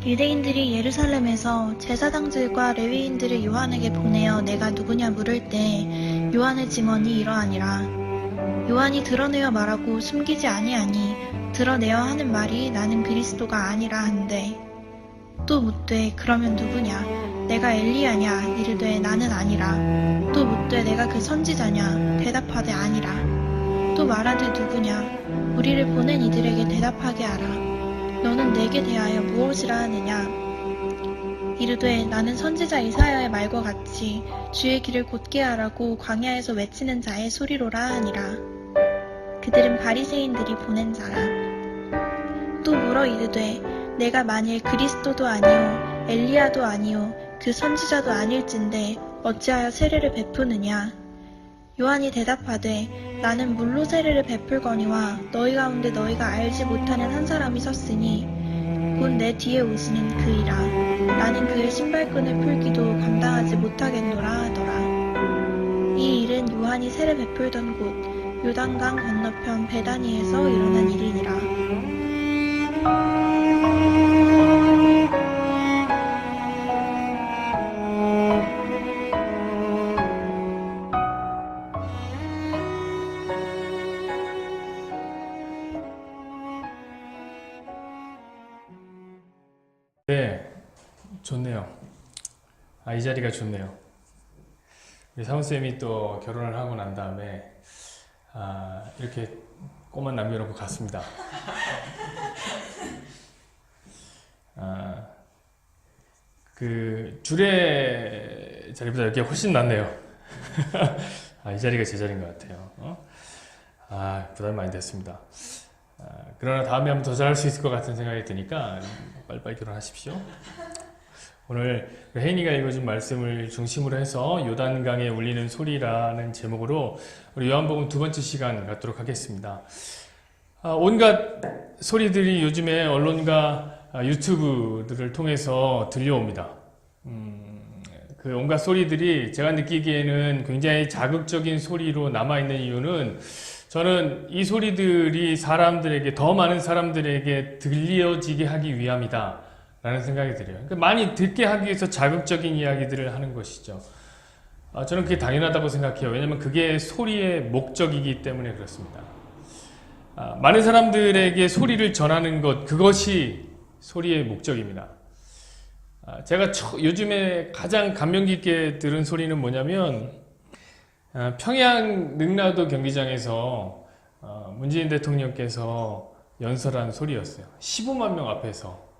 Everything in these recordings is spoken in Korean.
유대인들이 예루살렘에서 제사장들과 레위인들을 요한에게 보내어 내가 누구냐 물을 때 요한의 증언이 이러하니라. 요한이 드러내어 말하고 숨기지 아니하니 드러내어 하는 말이 나는 그리스도가 아니라 한데 또 묻되 그러면 누구냐 내가 엘리야냐 이르되 나는 아니라 또 묻되 내가 그 선지자냐 대답하되 아니라 또 말하되 누구냐 우리를 보낸 이들에게 대답하게 하라. 너는 내게 대하여 무엇이라 하느냐 이르되 나는 선지자 이사야의 말과 같이 주의 길을 곧게 하라고 광야에서 외치는 자의 소리로라 하니라. 그들은 바리새인들이 보낸 자라. 또 물어 이르되 내가 만일 그리스도도 아니요 엘리야도 아니요 그 선지자도 아닐진데 어찌하여 세례를 베푸느냐. 요한이 대답하되 나는 물로 세례를 베풀거니와 너희 가운데 너희가 알지 못하는 한 사람이 섰으니 곧 내 뒤에 오시는 그이라. 나는 그의 신발끈을 풀기도 감당하지 못하겠노라 하더라. 이 일은 요한이 세례 베풀던 곳 요단강 건너편 베다니에서 일어난 일이니라. 네, 좋네요. 이 자리가 좋네요. 우리 사모쌤이 또 결혼을 하고 난 다음에 이렇게 꼬마 남겨놓고 갔습니다. 그 줄의 자리보다 여기가 훨씬 낫네요. 이 자리가 제 자리인 것 같아요. 부담이 많이 됐습니다. 그러나 다음에 한번 더 잘할 수 있을 것 같은 생각이 드니까 빨리빨리 결혼하십시오. 오늘 혜인이가 읽어준 말씀을 중심으로 해서 요단강에 울리는 소리라는 제목으로 우리 요한복음 두 번째 시간 갖도록 하겠습니다. 온갖 소리들이 요즘에 언론과 유튜브들을 통해서 들려옵니다. 그 온갖 소리들이 제가 느끼기에는 굉장히 자극적인 소리로 남아있는 이유는 저는 이 소리들이 사람들에게, 더 많은 사람들에게 들려지게 하기 위함이다 라는 생각이 들어요. 그러니까 많이 듣게 하기 위해서 자극적인 이야기들을 하는 것이죠. 저는 그게 당연하다고 생각해요. 왜냐하면 그게 소리의 목적이기 때문에 그렇습니다. 많은 사람들에게 소리를 전하는 것, 그것이 소리의 목적입니다. 제가 요즘에 가장 감명 깊게 들은 소리는 뭐냐면 평양 능라도 경기장에서 문재인 대통령께서 연설한 소리였어요. 15만 명 앞에서.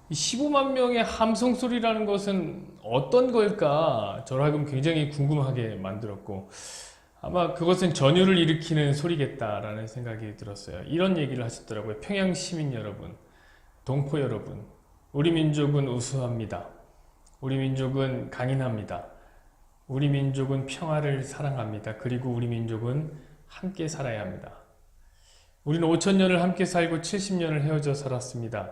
이 15만 명의 함성 소리라는 것은 어떤 걸까? 저를 하여금 굉장히 궁금하게 만들었고, 아마 그것은 전율을 일으키는 소리겠다라는 생각이 들었어요. 이런 얘기를 하셨더라고요. 평양 시민 여러분, 동포 여러분, 우리 민족은 우수합니다. 우리 민족은 강인합니다. 우리 민족은 평화를 사랑합니다. 그리고 우리 민족은 함께 살아야 합니다. 우리는 5,000년을 함께 살고 70년을 헤어져 살았습니다.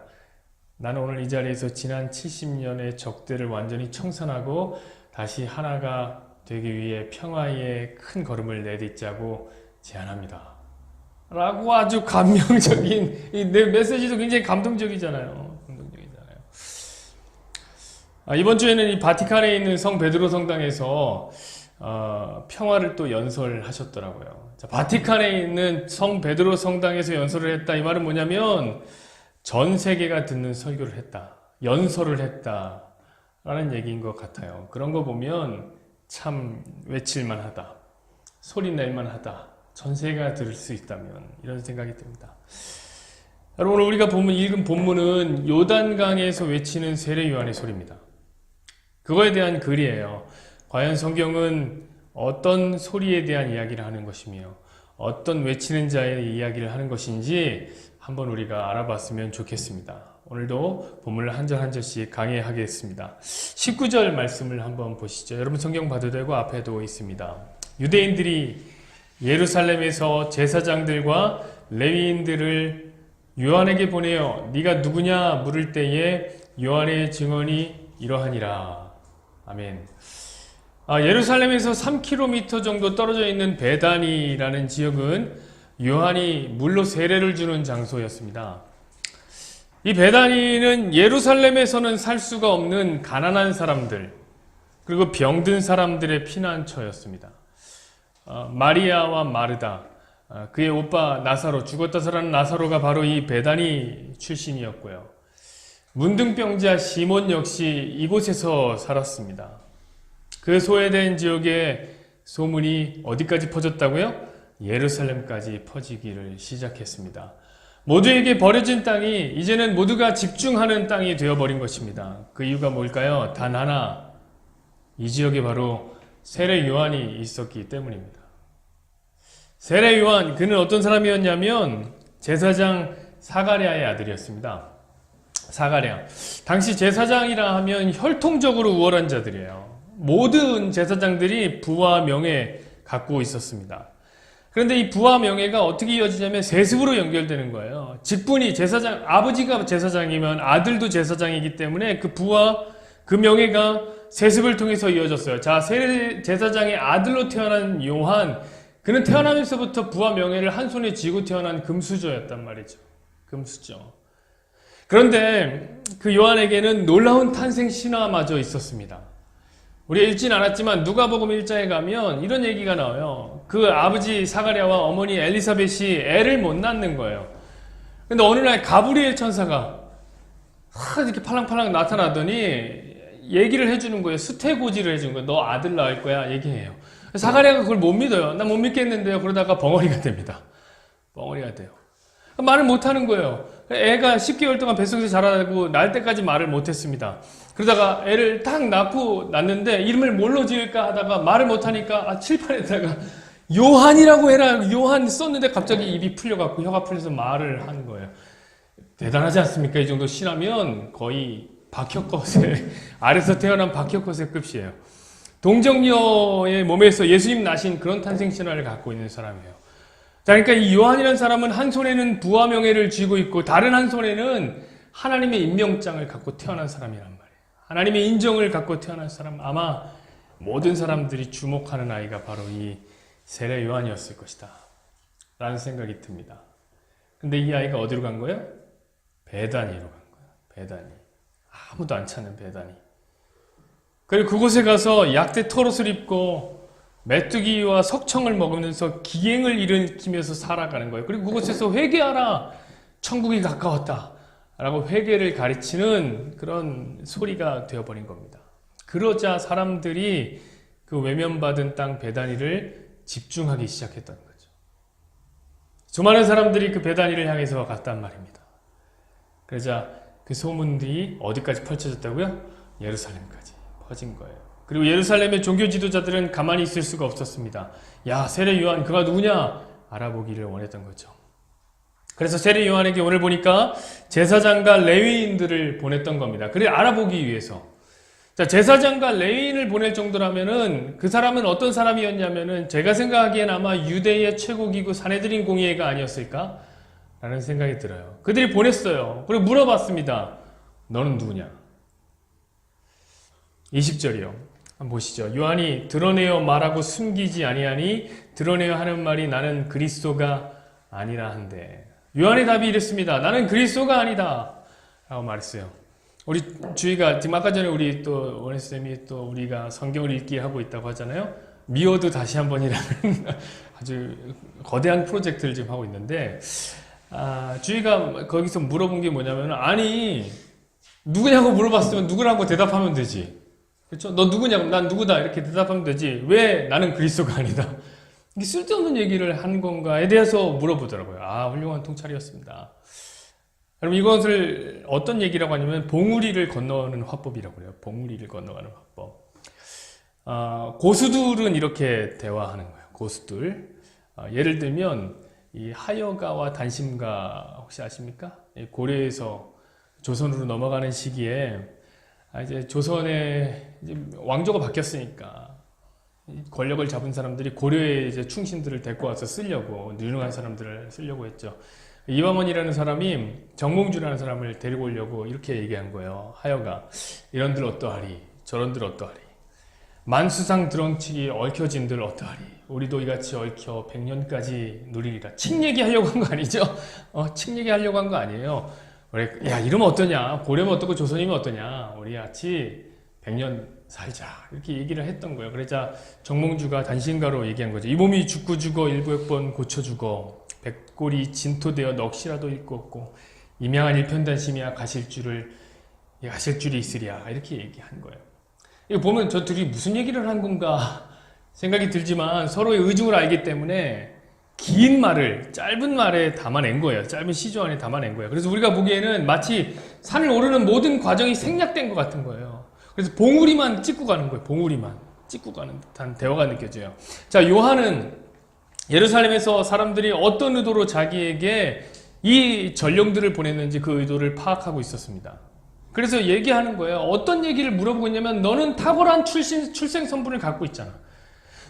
나는 오늘 이 자리에서 지난 70년의 적대를 완전히 청산하고 다시 하나가 되기 위해 평화의 큰 걸음을 내딛자고 제안합니다. 라고 아주 감명적인, 내 메시지도 굉장히 감동적이잖아요. 이번 주에는 이 바티칸에 있는 성 베드로 성당에서 평화를 또 연설하셨더라고요. 자, 바티칸에 있는 성 베드로 성당에서 연설을 했다. 이 말은 뭐냐면 전 세계가 듣는 설교를 했다. 연설을 했다. 라는 얘기인 것 같아요. 그런 거 보면 참 외칠만 하다. 소리 낼만 하다. 전 세계가 들을 수 있다면 이런 생각이 듭니다. 여러분, 오늘 우리가 읽은 본문은 요단강에서 외치는 세례 요한의 소리입니다. 그거에 대한 글이에요. 과연 성경은 어떤 소리에 대한 이야기를 하는 것이며 어떤 외치는 자의 이야기를 하는 것인지 한번 우리가 알아봤으면 좋겠습니다. 오늘도 본문을 한 절 한 절씩 강해하겠습니다. 19절 말씀을 한번 보시죠. 여러분 성경 봐도 되고 앞에도 있습니다. 유대인들이 예루살렘에서 제사장들과 레위인들을 요한에게 보내어 네가 누구냐 물을 때에 요한의 증언이 이러하니라. 아멘. 예루살렘에서 3km 정도 떨어져 있는 베다니라는 지역은 요한이 물로 세례를 주는 장소였습니다. 이 베다니는 예루살렘에서는 살 수가 없는 가난한 사람들, 그리고 병든 사람들의 피난처였습니다. 마리아와 마르다, 그의 오빠 나사로, 죽었다 살아난 나사로가 바로 이 베다니 출신이었고요. 문둥병자 시몬 역시 이곳에서 살았습니다. 그 소외된 지역의 소문이 어디까지 퍼졌다고요? 예루살렘까지 퍼지기를 시작했습니다. 모두에게 버려진 땅이 이제는 모두가 집중하는 땅이 되어버린 것입니다. 그 이유가 뭘까요? 단 하나, 이 지역에 바로 세례 요한이 있었기 때문입니다. 세례 요한, 그는 어떤 사람이었냐면 제사장 사가랴의 아들이었습니다. 사가랴. 당시 제사장이라 하면 혈통적으로 우월한 자들이에요. 모든 제사장들이 부와 명예 갖고 있었습니다. 그런데 이 부와 명예가 어떻게 이어지냐면 세습으로 연결되는 거예요. 직분이 제사장, 아버지가 제사장이면 아들도 제사장이기 때문에 그 부와 그 명예가 세습을 통해서 이어졌어요. 자, 제사장의 아들로 태어난 요한, 그는 태어나면서부터 부와 명예를 한 손에 쥐고 태어난 금수저였단 말이죠. 금수저. 그런데 그 요한에게는 놀라운 탄생 신화마저 있었습니다. 우리가 읽진 않았지만 누가복음 1장에 가면 이런 얘기가 나와요. 그 아버지 사가랴와 어머니 엘리사벳이 애를 못 낳는 거예요. 근데 어느 날 가브리엘 천사가 이렇게 팔랑팔랑 나타나더니 얘기를 해주는 거예요. 수태고지를 해주는 거예요. 너 아들 낳을 거야 얘기해요. 사가랴가 그걸 못 믿어요. 나 못 믿겠는데요. 그러다가 벙어리가 됩니다. 벙어리가 돼요. 말을 못하는 거예요. 애가 10개월 동안 뱃속에서 자라고 날 때까지 말을 못했습니다. 그러다가 애를 딱 낳았는데 이름을 뭘로 지을까 하다가 말을 못하니까 칠판에다가 요한이라고 해라. 요한 썼는데 갑자기 입이 풀려갖고 혀가 풀려서 말을 하는 거예요. 대단하지 않습니까? 이 정도 신하면 거의 박혁거세, 아래서 태어난 박혁거세 급이에요. 동정녀의 몸에서 예수님 나신 그런 탄생 신화를 갖고 있는 사람이에요. 자, 그러니까 이 요한이라는 사람은 한 손에는 부와 명예를 쥐고 있고 다른 한 손에는 하나님의 임명장을 갖고 태어난 사람이란 말이에요. 하나님의 인정을 갖고 태어난 사람, 아마 모든 사람들이 주목하는 아이가 바로 이 세례 요한이었을 것이다 라는 생각이 듭니다. 근데 이 아이가 어디로 간 거예요? 베다니로 간 거예요. 베다니. 아무도 안 찾는 베다니. 그리고 그곳에 가서 약대 털옷을 입고 메뚜기와 석청을 먹으면서 기행을 일으키면서 살아가는 거예요. 그리고 그곳에서 회개하라. 천국이 가까웠다. 라고 회개를 가르치는 그런 소리가 되어버린 겁니다. 그러자 사람들이 그 외면받은 땅 베다니를 집중하기 시작했던 거죠. 수많은 사람들이 그 베다니를 향해서 갔단 말입니다. 그러자 그 소문들이 어디까지 펼쳐졌다고요? 예루살렘까지 퍼진 거예요. 그리고 예루살렘의 종교 지도자들은 가만히 있을 수가 없었습니다. 야, 세례 요한 그가 누구냐? 알아보기를 원했던 거죠. 그래서 세례 요한에게 오늘 보니까 제사장과 레위인들을 보냈던 겁니다. 그래 알아보기 위해서. 자, 제사장과 레위인을 보낼 정도라면은 그 사람은 어떤 사람이었냐면은 제가 생각하기엔 아마 유대의 최고기구 산헤드린 공의회가 아니었을까? 라는 생각이 들어요. 그들이 보냈어요. 그리고 물어봤습니다. 너는 누구냐? 20절이요. 한번 보시죠. 요한이 드러내어 말하고 숨기지 아니하니 드러내어 하는 말이 나는 그리스도가 아니라 한데. 요한의 답이 이랬습니다. 나는 그리스도가 아니다. 라고 말했어요. 우리 주희가 지금 아까 전에 우리 또 원혜쌤이 또 우리가 성경을 읽기 하고 있다고 하잖아요. 미워도 다시 한번이라는 아주 거대한 프로젝트를 지금 하고 있는데 주희가 거기서 물어본 게 뭐냐면 아니 누구냐고 물어봤으면 누구라고 대답하면 되지. 그렇죠? 너 누구냐고 난 누구다 이렇게 대답하면 되지. 왜 나는 그리스도가 아니다. 이게 쓸데없는 얘기를 한 건가에 대해서 물어보더라고요. 훌륭한 통찰이었습니다. 여러분 이것을 어떤 얘기라고 하냐면 봉우리를 건너는 화법이라고 해요. 봉우리를 건너가는 화법. 고수들은 이렇게 대화하는 거예요. 고수들. 예를 들면 이 하여가와 단심가 혹시 아십니까? 고려에서 조선으로 넘어가는 시기에 이제 조선의 이제 왕조가 바뀌었으니까 권력을 잡은 사람들이 고려의 이제 충신들을 데리고 와서 쓰려고 유능한 사람들을 쓰려고 했죠. 이방원이라는 사람이 정몽주라는 사람을 데리고 오려고 이렇게 얘기한 거예요. 하여가 이런들 어떠하리 저런들 어떠하리 만수상 드렁치기 얽혀진들 어떠하리 우리도 이같이 얽혀 100년까지 누리리라. 칙 얘기하려고 한 거 아니죠? 칙 얘기하려고 한 거 아니에요. 야, 이러면 어떠냐? 고려면 어떻고 조선이면 어떠냐? 우리 같이 100년 살자. 이렇게 얘기를 했던 거예요. 그러자 정몽주가 단신가로 얘기한 거죠. 이 몸이 죽고 죽어 일부역번 고쳐 죽어 백골이 진토되어 넋이라도 잃고 없고 임양한 일편단심이야 가실 줄이 있으랴. 이렇게 얘기한 거예요. 이거 보면 저 둘이 무슨 얘기를 한 건가 생각이 들지만 서로의 의중을 알기 때문에 긴 말을 짧은 말에 담아낸 거예요. 짧은 시조 안에 담아낸 거예요. 그래서 우리가 보기에는 마치 산을 오르는 모든 과정이 생략된 것 같은 거예요. 그래서 봉우리만 찍고 가는 거예요. 봉우리만 찍고 가는 듯한 대화가 느껴져요. 자, 요한은 예루살렘에서 사람들이 어떤 의도로 자기에게 이 전령들을 보냈는지 그 의도를 파악하고 있었습니다. 그래서 얘기하는 거예요. 어떤 얘기를 물어보고 있냐면 너는 탁월한 출생 선분을 갖고 있잖아.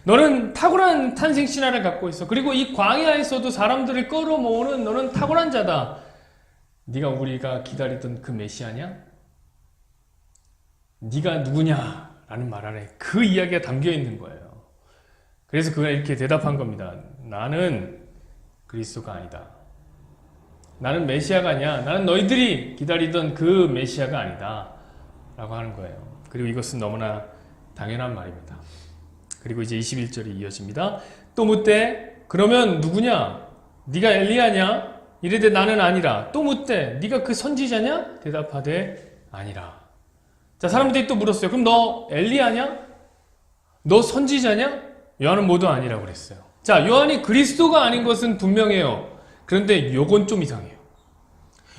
너는 탁월한 탄생 신화를 갖고 있어. 그리고 이 광야에서도 사람들을 끌어모으는 너는 탁월한 자다. 네가 우리가 기다리던 그 메시아냐? 네가 누구냐? 라는 말 안에 그 이야기가 담겨 있는 거예요. 그래서 그가 이렇게 대답한 겁니다. 나는 그리스도가 아니다. 나는 메시아가 아니야. 나는 너희들이 기다리던 그 메시아가 아니다. 라고 하는 거예요. 그리고 이것은 너무나 당연한 말입니다. 그리고 이제 21절이 이어집니다. 또 묻되 그러면 누구냐? 네가 엘리야냐? 이르되 나는 아니라. 또 묻되 네가 그 선지자냐? 대답하되 아니라. 자, 사람들이 또 물었어요. 그럼 너 엘리야냐? 너 선지자냐? 요한은 모두 아니라고 그랬어요. 자, 요한이 그리스도가 아닌 것은 분명해요. 그런데 요건 좀 이상해요.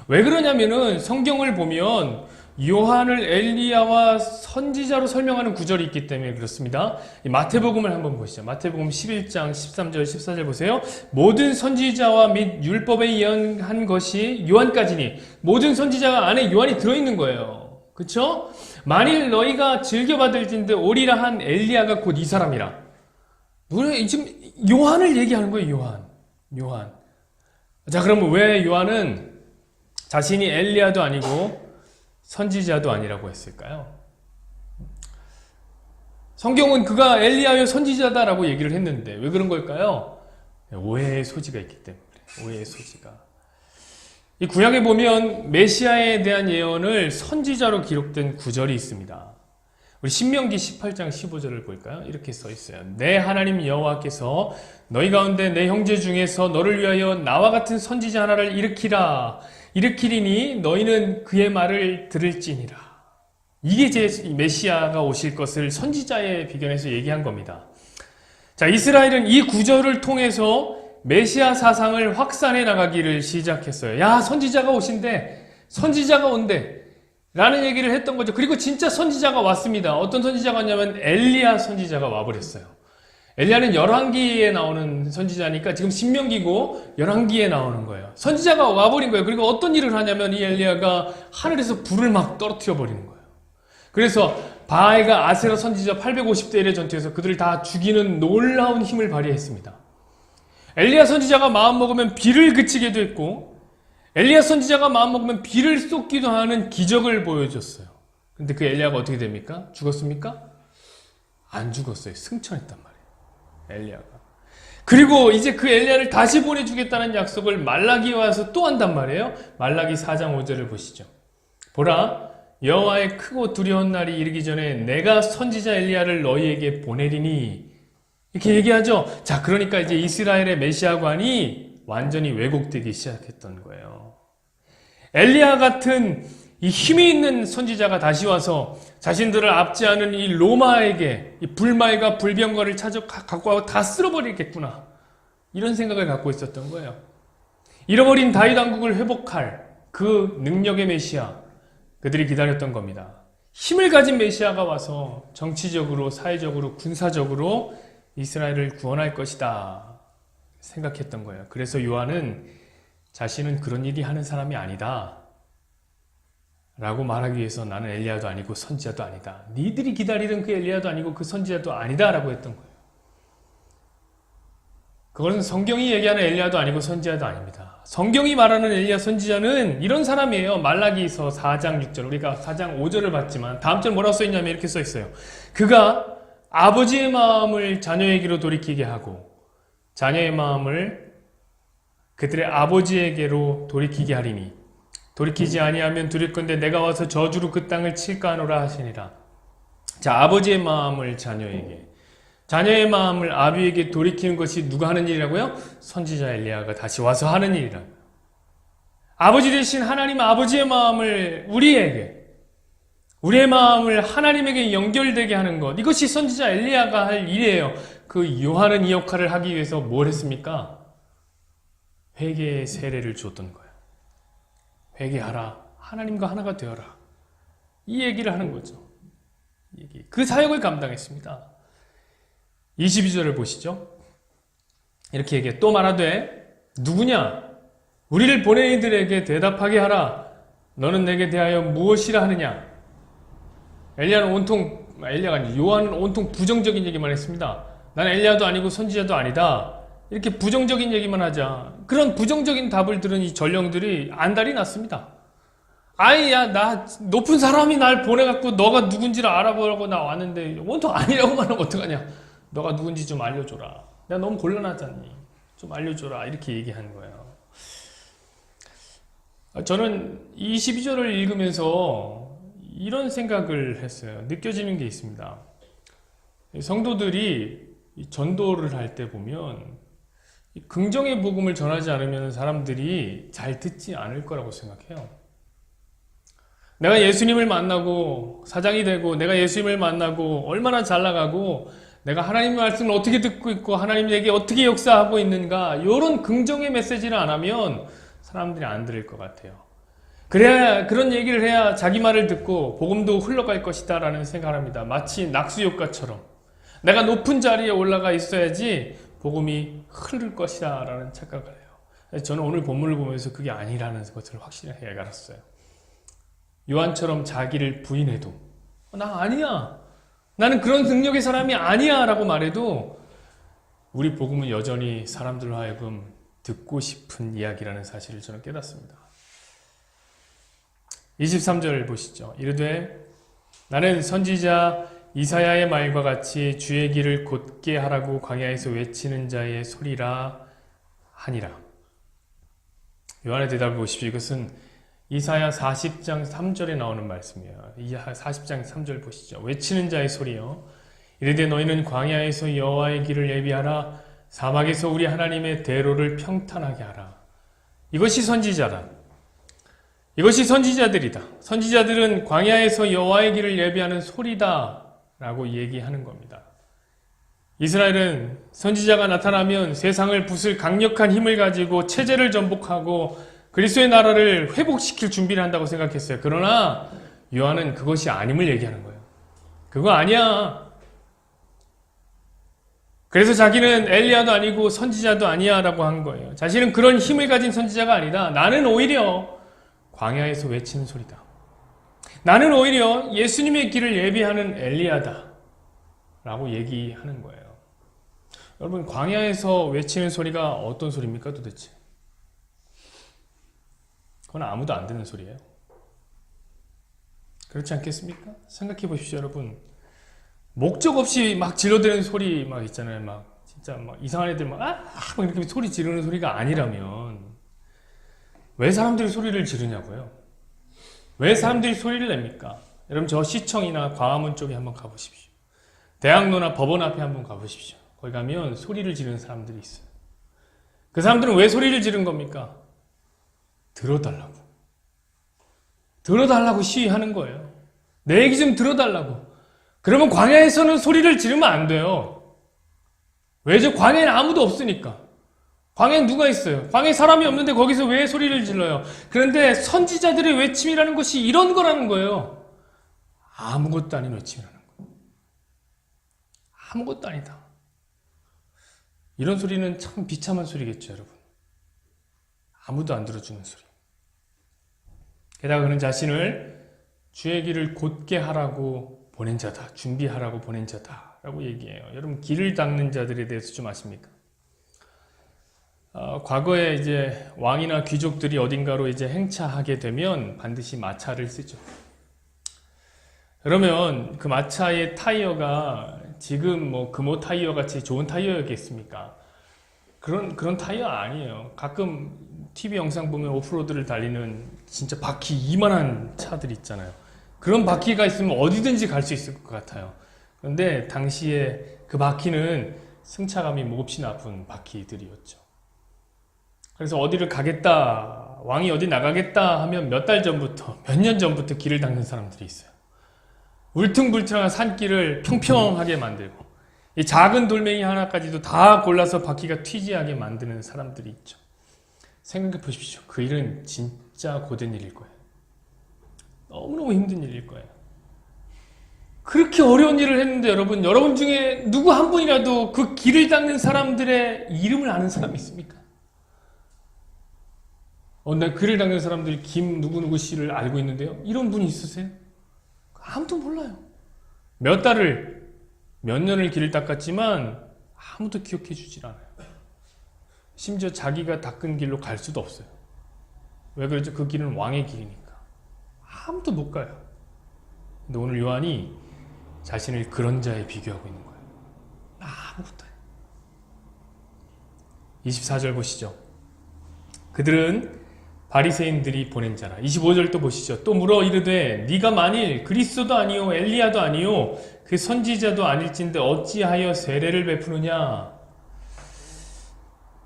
왜 그러냐면은 성경을 보면 요한을 엘리야와 선지자로 설명하는 구절이 있기 때문에 그렇습니다. 마태복음을 한번 보시죠. 마태복음 11장 13절 14절 보세요. 모든 선지자와 및 율법에 예언한 것이 요한까지니 모든 선지자가 안에 요한이 들어있는 거예요. 그렇죠? 만일 너희가 즐겨받을진데 오리라 한 엘리야가 곧 이 사람이라. 지금 요한을 얘기하는 거예요. 요한. 자, 그러면 왜 요한은 자신이 엘리야도 아니고 선지자도 아니라고 했을까요? 성경은 그가 엘리야의 선지자다라고 얘기를 했는데 왜 그런 걸까요? 오해의 소지가 있기 때문에 그래요. 오해의 소지가. 이 구약에 보면 메시아에 대한 예언을 선지자로 기록된 구절이 있습니다. 우리 신명기 18장 15절을 볼까요? 이렇게 써 있어요. 내 하나님 여호와께서 너희 가운데 내 형제 중에서 너를 위하여 나와 같은 선지자 하나를 일으키리니 너희는 그의 말을 들을지니라. 이게 제 메시아가 오실 것을 선지자의 비견에서 얘기한 겁니다. 자, 이스라엘은 이 구절을 통해서 메시아 사상을 확산해 나가기를 시작했어요. 야, 선지자가 오신대. 선지자가 온대. 라는 얘기를 했던 거죠. 그리고 진짜 선지자가 왔습니다. 어떤 선지자가 왔냐면 엘리야 선지자가 와버렸어요. 엘리야는 열왕기에 나오는 선지자니까 지금 신명기고 열왕기에 나오는 거예요. 선지자가 와버린 거예요. 그리고 어떤 일을 하냐면 이 엘리야가 하늘에서 불을 막 떨어뜨려 버리는 거예요. 그래서 바알과 아세라 선지자 850대 1의 전투에서 그들을 다 죽이는 놀라운 힘을 발휘했습니다. 엘리야 선지자가 마음먹으면 비를 그치게도 했고 엘리야 선지자가 마음먹으면 비를 쏟기도 하는 기적을 보여줬어요. 근데 그 엘리야가 어떻게 됩니까? 죽었습니까? 안 죽었어요. 승천했단 말이에요. 엘리야가. 그리고 이제 그 엘리야를 다시 보내주겠다는 약속을 말라기에 와서 또 한단 말이에요. 말라기 4장 5절을 보시죠. 보라, 여호와의 크고 두려운 날이 이르기 전에 내가 선지자 엘리야를 너희에게 보내리니 이렇게 얘기하죠. 자, 그러니까 이제 이스라엘의 메시아관이 완전히 왜곡되기 시작했던 거예요. 엘리야 같은 이 힘이 있는 선지자가 다시 와서 자신들을 압제하는 이 로마에게 이 불말과 불병거를 갖고 와서 다 쓸어버리겠구나. 이런 생각을 갖고 있었던 거예요. 잃어버린 다윗 왕국을 회복할 그 능력의 메시아, 그들이 기다렸던 겁니다. 힘을 가진 메시아가 와서 정치적으로, 사회적으로, 군사적으로 이스라엘을 구원할 것이다 생각했던 거예요. 그래서 요한은 자신은 그런 일이 하는 사람이 아니다 라고 말하기 위해서 나는 엘리야도 아니고 선지자도 아니다. 니들이 기다리던 그 엘리야도 아니고 그 선지자도 아니다 라고 했던 거예요. 그것은 성경이 얘기하는 엘리야도 아니고 선지자도 아닙니다. 성경이 말하는 엘리야 선지자는 이런 사람이에요. 말라기서 4장 6절, 우리가 4장 5절을 봤지만 다음 절 뭐라고 써있냐면 이렇게 써있어요. 그가 아버지의 마음을 자녀에게로 돌이키게 하고 자녀의 마음을 그들의 아버지에게로 돌이키게 하리니 돌이키지 아니하면 두렵건대 내가 와서 저주로 그 땅을 칠까 하노라 하시니라. 자, 아버지의 마음을 자녀의 마음을 아비에게 돌이키는 것이 누가 하는 일이라고요? 선지자 엘리야가 다시 와서 하는 일이라고요. 아버지 되신 하나님 아버지의 마음을 우리의 마음을 하나님에게 연결되게 하는 것, 이것이 선지자 엘리야가 할 일이에요. 그 요한은 이 역할을 하기 위해서 뭘 했습니까? 회개의 세례를 줬던 거예요. 회개하라. 하나님과 하나가 되어라. 이 얘기를 하는 거죠. 그 사역을 감당했습니다. 22절을 보시죠. 이렇게 얘기해. 또 말하되 누구냐? 우리를 보낸 이들에게 대답하게 하라. 너는 내게 대하여 무엇이라 하느냐? 엘리야가 아니고 요한은 온통 부정적인 얘기만 했습니다. 나는 엘리야도 아니고 선지자도 아니다. 이렇게 부정적인 얘기만 하자. 그런 부정적인 답을 들은 이 전령들이 안달이 났습니다. 야, 나 높은 사람이 날 보내갖고 너가 누군지를 알아보라고 나 왔는데 온통 아니라고만 하면 어떡하냐. 너가 누군지 좀 알려줘라. 내가 너무 곤란하잖니. 좀 알려줘라. 이렇게 얘기한 거예요. 저는 22절을 읽으면서 이런 생각을 했어요. 느껴지는 게 있습니다. 성도들이 전도를 할 때 보면 긍정의 복음을 전하지 않으면 사람들이 잘 듣지 않을 거라고 생각해요. 내가 예수님을 만나고 사장이 되고 내가 예수님을 만나고 얼마나 잘 나가고 내가 하나님의 말씀을 어떻게 듣고 있고 하나님에게 어떻게 역사하고 있는가, 이런 긍정의 메시지를 안 하면 사람들이 안 들을 것 같아요. 그래야, 그런 얘기를 해야 자기 말을 듣고 복음도 흘러갈 것이다 라는 생각을 합니다. 마치 낙수효과처럼 내가 높은 자리에 올라가 있어야지 복음이 흐를 것이다 라는 착각을 해요. 저는 오늘 본문을 보면서 그게 아니라는 것을 확실하게 알았어요. 요한처럼 자기를 부인해도 나 아니야, 나는 그런 능력의 사람이 아니야 라고 말해도 우리 복음은 여전히 사람들로 하여금 듣고 싶은 이야기라는 사실을 저는 깨닫습니다. 23절 보시죠. 이르되 나는 선지자 이사야의 말과 같이 주의 길을 곧게 하라고 광야에서 외치는 자의 소리라 하니라. 요한의 대답을 보십시오. 이것은 이사야 40장 3절에 나오는 말씀이에요. 이사야 40장 3절 보시죠. 외치는 자의 소리요. 이르되 너희는 광야에서 여호와의 길을 예비하라. 사막에서 우리 하나님의 대로를 평탄하게 하라. 이것이 선지자다. 이것이 선지자들이다. 선지자들은 광야에서 여호와의 길을 예비하는 소리다 라고 얘기하는 겁니다. 이스라엘은 선지자가 나타나면 세상을 부술 강력한 힘을 가지고 체제를 전복하고 그리스도의 나라를 회복시킬 준비를 한다고 생각했어요. 그러나 요한은 그것이 아님을 얘기하는 거예요. 그거 아니야. 그래서 자기는 엘리야도 아니고 선지자도 아니야 라고 한 거예요. 자신은 그런 힘을 가진 선지자가 아니다. 나는 오히려 광야에서 외치는 소리다. 나는 오히려 예수님의 길을 예비하는 엘리야다 라고 얘기하는 거예요. 여러분, 광야에서 외치는 소리가 어떤 소리입니까 도대체? 그건 아무도 안 듣는 소리예요. 그렇지 않겠습니까? 생각해 보십시오, 여러분. 목적 없이 막 질러대는 소리 막 있잖아요. 막 진짜 막 이상한 애들 막 이렇게 소리 지르는 소리가 아니라면 왜 사람들이 소리를 지르냐고요? 왜 사람들이 소리를 냅니까? 여러분, 저 시청이나 광화문 쪽에 한번 가보십시오. 대학로나 법원 앞에 한번 가보십시오. 거기 가면 소리를 지르는 사람들이 있어요. 그 사람들은 왜 소리를 지른 겁니까? 들어달라고. 들어달라고 시위하는 거예요. 내 얘기 좀 들어달라고. 그러면 광야에서는 소리를 지르면 안 돼요. 왜죠? 광야에는 아무도 없으니까. 광야에 누가 있어요? 광야에 사람이 없는데 거기서 왜 소리를 질러요? 그런데 선지자들의 외침이라는 것이 이런 거라는 거예요. 아무것도 아닌 외침이라는 거예요. 아무것도 아니다. 이런 소리는 참 비참한 소리겠죠, 여러분. 아무도 안 들어주는 소리. 게다가 그는 자신을 주의 길을 곧게 하라고 보낸 자다. 준비하라고 보낸 자다. 라고 얘기해요. 여러분, 길을 닦는 자들에 대해서 좀 아십니까? 과거에 이제 왕이나 귀족들이 어딘가로 이제 행차하게 되면 반드시 마차를 쓰죠. 그러면 그 마차의 타이어가 지금 뭐 금호 타이어 같이 좋은 타이어겠습니까? 그런 타이어 아니에요. 가끔 TV 영상 보면 오프로드를 달리는 진짜 바퀴 이만한 차들 있잖아요. 그런 바퀴가 있으면 어디든지 갈 수 있을 것 같아요. 그런데 당시에 그 바퀴는 승차감이 몹시 나쁜 바퀴들이었죠. 그래서 어디를 가겠다, 왕이 어디 나가겠다 하면 몇 달 전부터, 몇 년 전부터 길을 닦는 사람들이 있어요. 울퉁불퉁한 산길을 평평하게 만들고 이 작은 돌멩이 하나까지도 다 골라서 바퀴가 튀지 않게 만드는 사람들이 있죠. 생각해 보십시오. 그 일은 진짜 고된 일일 거예요. 너무너무 힘든 일일 거예요. 그렇게 어려운 일을 했는데 여러분 중에 누구 한 분이라도 그 길을 닦는 사람들의 이름을 아는 사람이 있습니까? 나 길을 닦는 사람들이 김 누구누구 씨를 알고 있는데요. 이런 분이 있으세요? 아무도 몰라요. 몇 달을, 몇 년을 길을 닦았지만 아무도 기억해 주질 않아요. 심지어 자기가 닦은 길로 갈 수도 없어요. 왜 그러죠? 그 길은 왕의 길이니까. 아무도 못 가요. 근데 오늘 요한이 자신을 그런 자에 비교하고 있는 거예요. 아무것도. 24절 보시죠. 그들은 바리새인들이 보낸 자라. 25절 또 보시죠. 또 물어 이르되 네가 만일 그리스도도 아니요 엘리야도 아니요 그 선지자도 아닐진데 어찌하여 세례를 베푸느냐.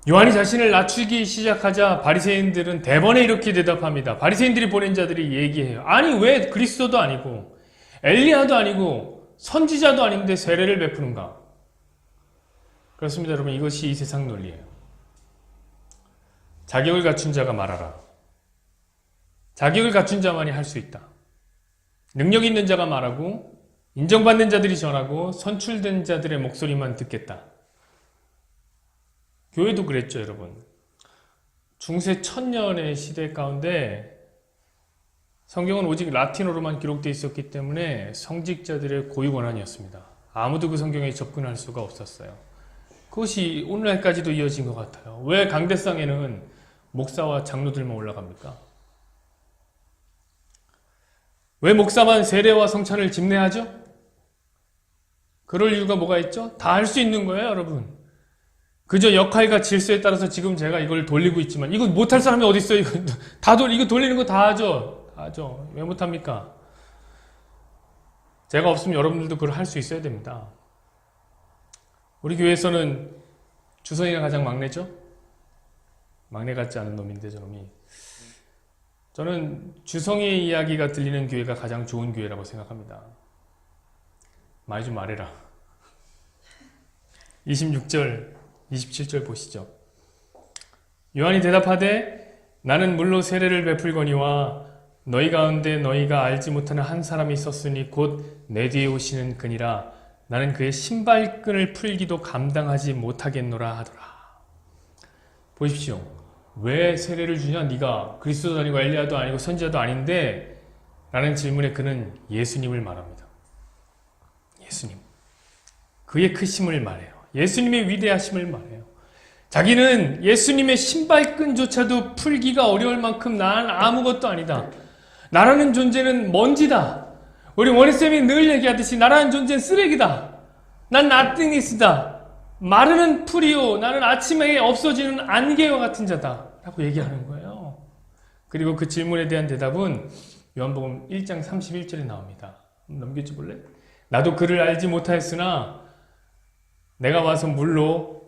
요한이 자신을 낮추기 시작하자 바리새인들은 대번에 이렇게 대답합니다. 바리새인들이 보낸 자들이 얘기해요. 아니 왜 그리스도도 아니고 엘리야도 아니고 선지자도 아닌데 세례를 베푸는가? 그렇습니다, 여러분. 이것이 이 세상 논리예요. 자격을 갖춘 자가 말하라. 자격을 갖춘 자만이 할 수 있다. 능력 있는 자가 말하고 인정받는 자들이 전하고 선출된 자들의 목소리만 듣겠다. 교회도 그랬죠, 여러분. 중세 1000년의 시대 가운데 성경은 오직 라틴어로만 기록되어 있었기 때문에 성직자들의 고유 권한이었습니다. 아무도 그 성경에 접근할 수가 없었어요. 그것이 오늘날까지도 이어진 것 같아요. 왜 강대상에는 목사와 장로들만 올라갑니까? 왜 목사만 세례와 성찬을 집례하죠? 그럴 이유가 뭐가 있죠? 다 할 수 있는 거예요, 여러분. 그저 역할과 질서에 따라서 지금 제가 이걸 돌리고 있지만 이거 못할 사람이 어디 있어요? 이거 돌리는 거 다 하죠. 다 하죠. 왜 못합니까? 제가 없으면 여러분들도 그걸 할 수 있어야 됩니다. 우리 교회에서는 주성이가 가장 막내죠? 막내 같지 않은 놈인데 저놈이. 저는 주성의 이야기가 들리는 교회가 가장 좋은 교회라고 생각합니다. 많이 좀 말해라. 26절, 27절 보시죠. 요한이 대답하되 나는 물로 세례를 베풀거니와 너희 가운데 너희가 알지 못하는 한 사람이 있었으니 곧 내 뒤에 오시는 그니라. 나는 그의 신발끈을 풀기도 감당하지 못하겠노라 하더라. 보십시오. 왜 세례를 주냐? 네가 그리스도도 아니고 엘리야도 아니고 선지자도 아닌데 라는 질문에 그는 예수님을 말합니다. 예수님. 그의 크심을 말해요. 예수님의 위대하심을 말해요. 자기는 예수님의 신발끈조차도 풀기가 어려울 만큼 난 아무것도 아니다. 나라는 존재는 먼지다. 우리 원희쌤이 늘 얘기하듯이 나라는 존재는 쓰레기다. 난 nothingness다. 마르는 풀이요. 나는 아침에 없어지는 안개와 같은 자다. 라고 얘기하는 거예요. 그리고 그 질문에 대한 대답은 요한복음 1장 31절에 나옵니다. 넘겨줘 볼래? 나도 그를 알지 못하였으나 내가 와서 물로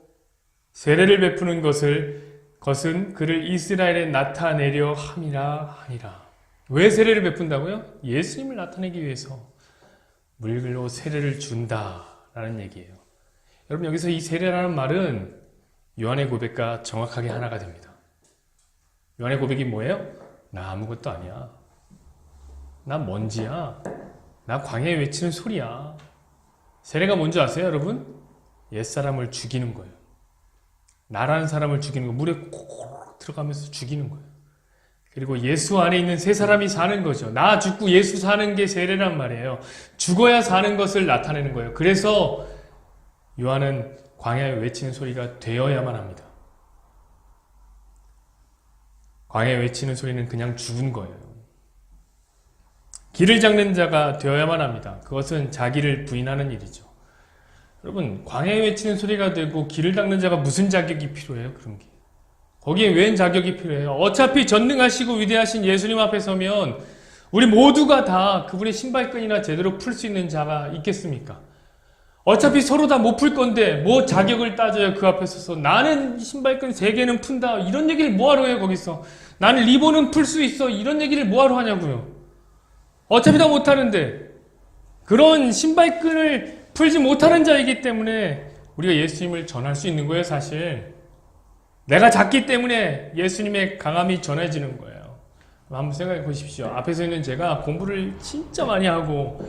세례를 베푸는 것은 그를 이스라엘에 나타내려 함이라 하니라. 왜 세례를 베푼다고요? 예수님을 나타내기 위해서 물로 세례를 준다라는 얘기예요. 여러분 여기서 이 세례라는 말은 요한의 고백과 정확하게 하나가 됩니다. 요한의 고백이 뭐예요? 나 아무것도 아니야. 나 먼지야. 나 광야에 외치는 소리야. 세례가 뭔지 아세요, 여러분? 옛사람을 죽이는 거예요. 나라는 사람을 죽이는 거. 물에 콕 들어가면서 죽이는 거예요. 그리고 예수 안에 있는 새 사람이 사는 거죠. 나 죽고 예수 사는 게 세례란 말이에요. 죽어야 사는 것을 나타내는 거예요. 그래서 요한은 광야에 외치는 소리가 되어야만 합니다. 광야에 외치는 소리는 그냥 죽은 거예요. 길을 닦는 자가 되어야만 합니다. 그것은 자기를 부인하는 일이죠. 여러분, 광야에 외치는 소리가 되고 길을 닦는 자가 무슨 자격이 필요해요? 그런 게. 거기에 웬 자격이 필요해요? 어차피 전능하시고 위대하신 예수님 앞에 서면 우리 모두가 다 그분의 신발끈이나 제대로 풀 수 있는 자가 있겠습니까? 어차피 서로 다 못 풀 건데 뭐 자격을 따져요? 그 앞에 서서 나는 신발끈 3개는 푼다 이런 얘기를 뭐하러 해요? 거기서 나는 리본은 풀 수 있어 이런 얘기를 뭐하러 하냐고요? 어차피 다 못하는데 그런 신발끈을 풀지 못하는 자이기 때문에 우리가 예수님을 전할 수 있는 거예요. 사실 내가 작기 때문에 예수님의 강함이 전해지는 거예요. 한번 생각해 보십시오. 앞에서 있는 제가 공부를 진짜 많이 하고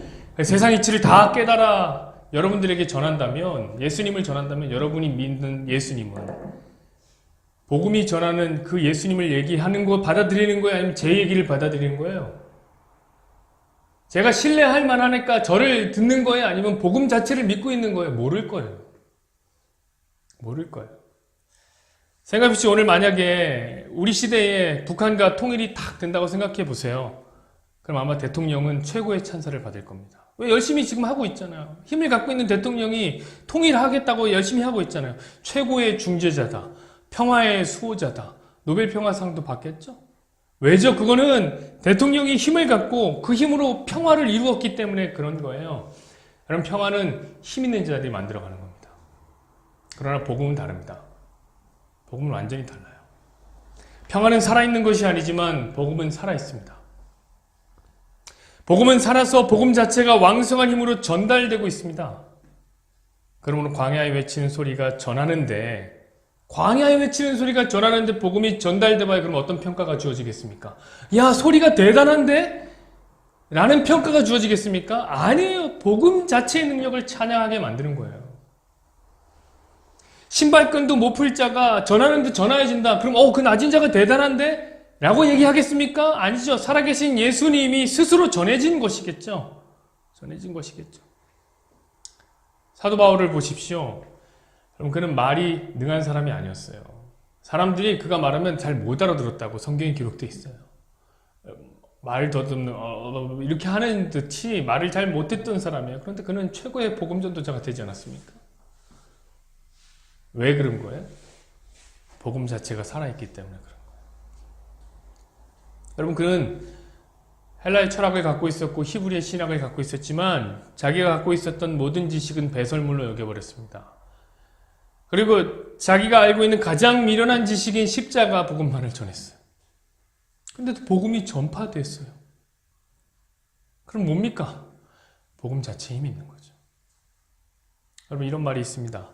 세상 이치를 다 깨달아 여러분들에게 전한다면, 예수님을 전한다면 여러분이 믿는 예수님은 복음이 전하는 그 예수님을 얘기하는 거 받아들이는 거예요? 아니면 제 얘기를 받아들이는 거예요? 제가 신뢰할 만하니까 저를 듣는 거예요? 아니면 복음 자체를 믿고 있는 거예요? 모를 거예요. 모를 거예요. 생각해보십시오. 오늘 만약에 우리 시대에 북한과 통일이 딱 된다고 생각해 보세요. 그럼 아마 대통령은 최고의 찬사를 받을 겁니다. 왜? 열심히 지금 하고 있잖아요. 힘을 갖고 있는 대통령이 통일하겠다고 열심히 하고 있잖아요. 최고의 중재자다. 평화의 수호자다. 노벨 평화상도 받겠죠? 왜죠? 그거는 대통령이 힘을 갖고 그 힘으로 평화를 이루었기 때문에 그런 거예요. 그럼 평화는 힘 있는 자들이 만들어가는 겁니다. 그러나 복음은 다릅니다. 복음은 완전히 달라요. 평화는 살아있는 것이 아니지만 복음은 살아있습니다. 복음은 살아서 복음 자체가 왕성한 힘으로 전달되고 있습니다. 그러므로 광야에 외치는 소리가 전하는데, 광야에 외치는 소리가 전하는데 복음이 전달돼 봐야 그럼 어떤 평가가 주어지겠습니까? 야, 소리가 대단한데? 라는 평가가 주어지겠습니까? 아니에요. 복음 자체의 능력을 찬양하게 만드는 거예요. 신발끈도 못 풀 자가 전하는데 전화해진다. 그럼 그 낮은 자가 대단한데? 라고 얘기하겠습니까? 아니죠. 살아계신 예수님이 스스로 전해진 것이겠죠. 전해진 것이겠죠. 사도 바울을 보십시오. 그럼 그는 말이 능한 사람이 아니었어요. 사람들이 그가 말하면 잘 못 알아들었다고 성경에 기록되어 있어요. 말 더듬는 이렇게 하는 듯이 말을 잘 못했던 사람이에요. 그런데 그는 최고의 복음 전도자가 되지 않았습니까? 왜 그런 거예요? 복음 자체가 살아있기 때문에 그런 거예요. 여러분, 그는 헬라의 철학을 갖고 있었고 히브리의 신학을 갖고 있었지만 자기가 갖고 있었던 모든 지식은 배설물로 여겨버렸습니다. 그리고 자기가 알고 있는 가장 미련한 지식인 십자가 복음만을 전했어요. 근데도 복음이 전파됐어요. 그럼 뭡니까? 복음 자체에 힘이 있는 거죠. 여러분, 이런 말이 있습니다.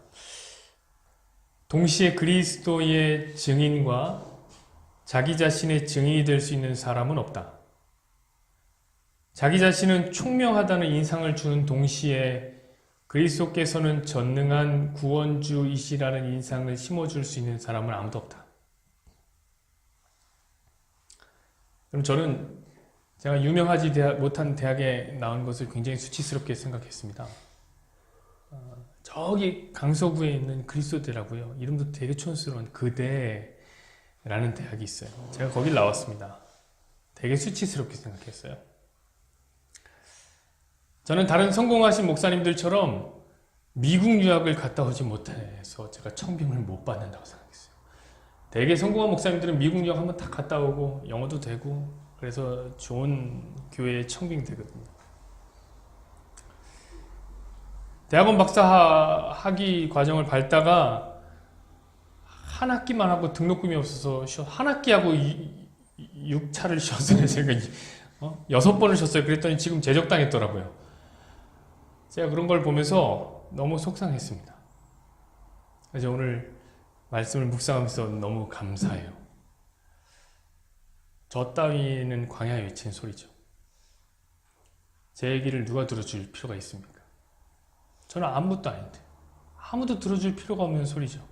동시에 그리스도의 증인과 자기 자신의 증인이 될 수 있는 사람은 없다. 자기 자신은 총명하다는 인상을 주는 동시에 그리스도께서는 전능한 구원주이시라는 인상을 심어줄 수 있는 사람은 아무도 없다. 그럼 저는 제가 유명하지 못한 대학에 나온 것을 굉장히 수치스럽게 생각했습니다. 저기 강서구에 있는 그리스도대라고요. 이름도 되게 촌스러운 그대라는 대학이 있어요. 제가 거길 나왔습니다. 되게 수치스럽게 생각했어요. 저는 다른 성공하신 목사님들처럼 미국 유학을 갔다 오지 못해서 제가 청빙을 못 받는다고 생각했어요. 되게 성공한 목사님들은 미국 유학 한번 딱 갔다 오고 영어도 되고 그래서 좋은 교회에 청빙되거든요. 대학원 박사 학위 과정을 밟다가 한 학기만 하고 등록금이 없어서 한 학기하고 6차를 쉬었어요. 제가 6번을 쉬었어요. 그랬더니 지금 제적당했더라고요. 제가 그런 걸 보면서 너무 속상했습니다. 그래서 오늘 말씀을 묵상하면서 너무 감사해요. 저 따위는 광야에 외친 소리죠. 제 얘기를 누가 들어줄 필요가 있습니까? 저는 아무것도 아닌데 아무도 들어줄 필요가 없는 소리죠.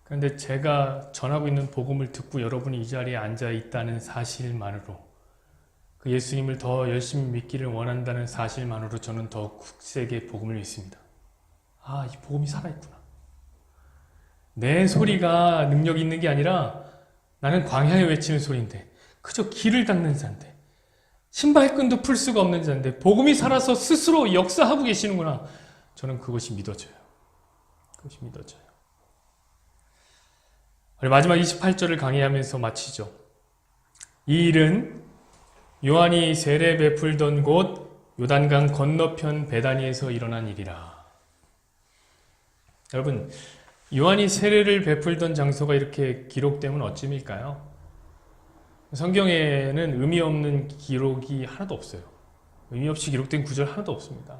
그런데 제가 전하고 있는 복음을 듣고 여러분이 이 자리에 앉아 있다는 사실만으로, 그 예수님을 더 열심히 믿기를 원한다는 사실만으로 저는 더 굳세게 복음을 믿습니다. 아, 이 복음이 살아있구나. 내 소리가 능력 있는 게 아니라 나는 광야에 외치는 소리인데, 그저 길을 닦는 자인데, 신발끈도 풀 수가 없는 자인데 복음이 살아서 스스로 역사하고 계시는구나. 저는 그것이 믿어져요. 그것이 믿어져요. 우리 마지막 28절을 강의하면서 마치죠. 이 일은 요한이 세례 베풀던 곳 요단강 건너편 베다니에서 일어난 일이라. 여러분, 요한이 세례를 베풀던 장소가 이렇게 기록되면 어찌일까요? 성경에는 의미 없는 기록이 하나도 없어요. 의미 없이 기록된 구절 하나도 없습니다.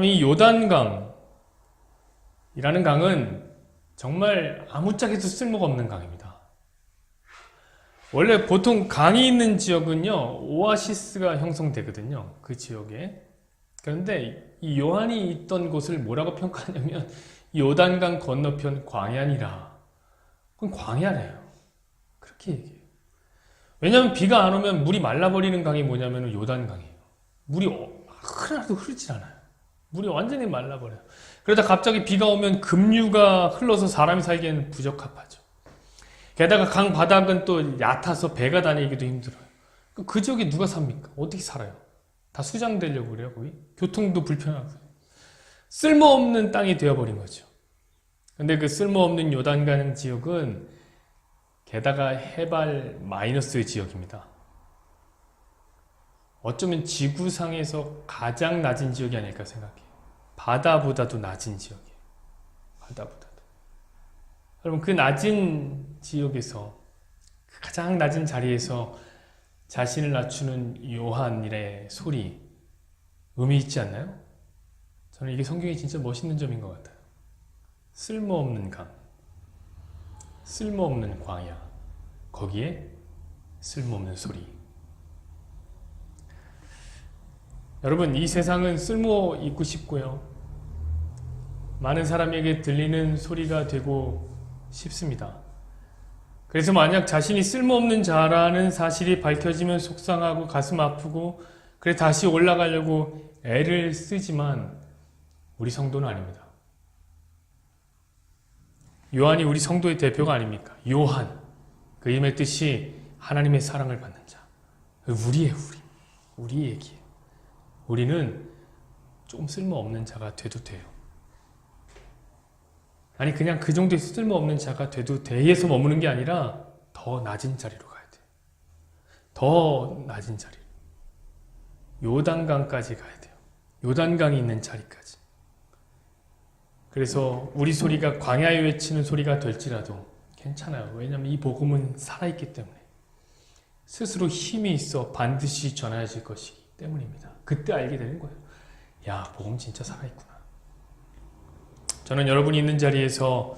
이 요단강이라는 강은 정말 아무짝에도 쓸모가 없는 강입니다. 원래 보통 강이 있는 지역은요, 오아시스가 형성되거든요. 그 지역에. 그런데 이 요한이 있던 곳을 뭐라고 평가하냐면 요단강 건너편 광야니라. 그건 광야래요. 그렇게 얘기해요. 왜냐하면 비가 안 오면 물이 말라버리는 강이 뭐냐면 요단강이에요. 물이 하나도 흐르질 않아요. 물이 완전히 말라버려요. 그러다 갑자기 비가 오면 급류가 흘러서 사람이 살기에는 부적합하죠. 게다가 강 바닥은 또 얕아서 배가 다니기도 힘들어요. 그 지역에 누가 삽니까? 어떻게 살아요? 다 수장되려고 그래요, 거기? 교통도 불편하고. 쓸모없는 땅이 되어버린 거죠. 근데 그 쓸모없는 요단강 지역은 게다가 해발 마이너스의 지역입니다. 어쩌면 지구상에서 가장 낮은 지역이 아닐까 생각해요. 바다보다도 낮은 지역이에요. 바다보다도. 여러분, 그 낮은 지역에서, 그 가장 낮은 자리에서 자신을 낮추는 요한의 소리, 의미 있지 않나요? 저는 이게 성경이 진짜 멋있는 점인 것 같아요. 쓸모없는 강, 쓸모없는 광야, 거기에 쓸모없는 소리. 여러분, 이 세상은 쓸모 있고 싶고요. 많은 사람에게 들리는 소리가 되고 싶습니다. 그래서 만약 자신이 쓸모없는 자라는 사실이 밝혀지면 속상하고 가슴 아프고 그래 다시 올라가려고 애를 쓰지만 우리 성도는 아닙니다. 요한이 우리 성도의 대표가 아닙니까? 요한, 그 이름의 뜻이 하나님의 사랑을 받는 자. 우리예요, 우리 얘기예요. 우리는 조금 쓸모없는 자가 돼도 돼요. 아니, 그냥 그 정도의 쓸모없는 자가 돼도 돼에서 머무는 게 아니라 더 낮은 자리로 가야 돼요. 더 낮은 자리. 요단강까지 가야 돼요. 요단강이 있는 자리까지. 그래서 우리 소리가 광야에 외치는 소리가 될지라도 괜찮아요. 왜냐하면 이 복음은 살아있기 때문에. 스스로 힘이 있어 반드시 전해질 것이기 때문입니다. 그때 알게 되는 거예요. 야, 복음 진짜 살아있구나. 저는 여러분이 있는 자리에서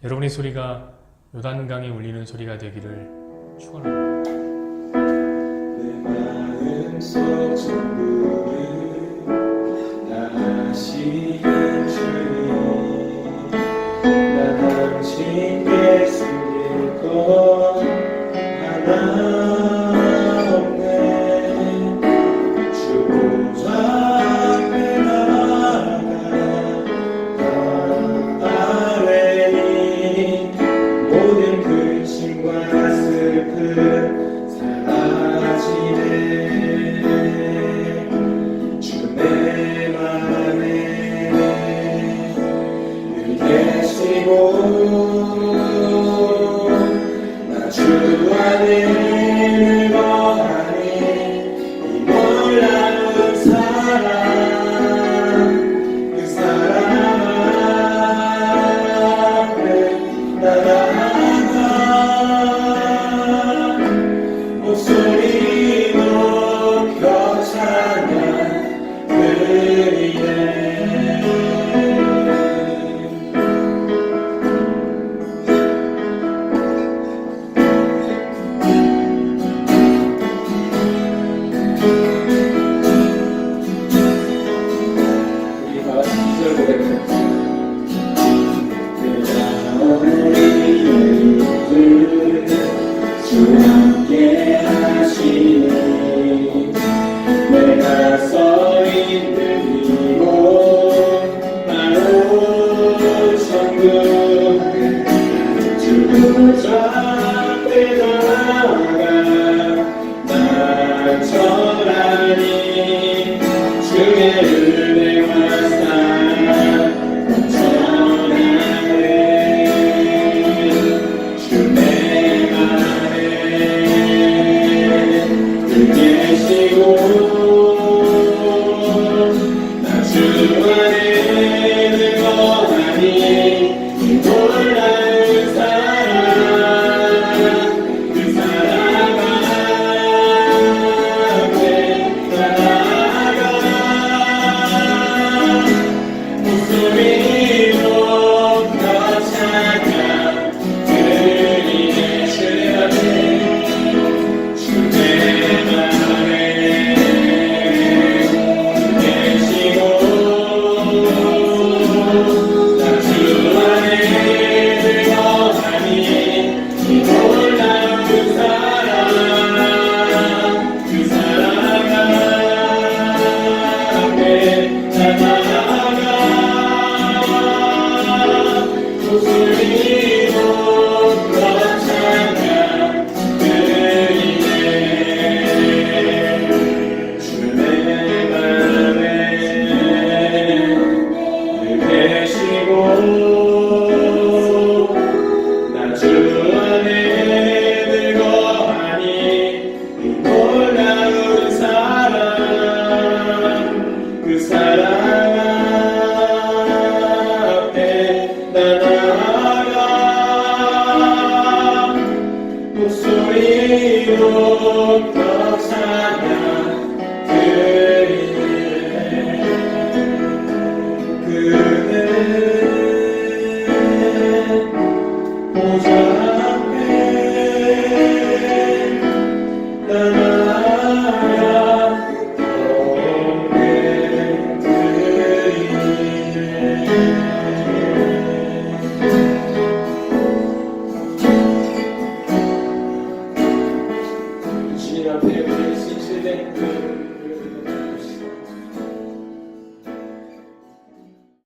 여러분의 소리가 요단강에 울리는 소리가 되기를 축원합니다. 내 마음속 전부를 다하시는 주님, 나 당신께 숨길 것 하나 없네. 주 보좌 앞에 나아가 아뢰니 모든 근심과 슬픔 사라지네. 주 내 맘에 늘 계시고 나 주 안에 늘 거하니 이 놀라운 사랑, 그 사랑 앞에 나아가 목소리 높여 찬양 드리네. 우리 다 같이 2절 고백해요. 주 함께 하시니 내가 서 있는 이곳 바로 천국. 주 보좌 앞에 나아가 나 전하니 주의 은혜와 사랑 전하네. 나아가 목소리 높여 찬양 드리네 주의 맘에 늘 계시고 나 주 안에 늘 거하니 이 놀라운 사랑 그 사랑 앞에 나 나아가 목소리 높여 찬양 드리네 그대 보좌 앞에 나 나아가 경배 드리네 주님 앞에 우리를 쓰실 때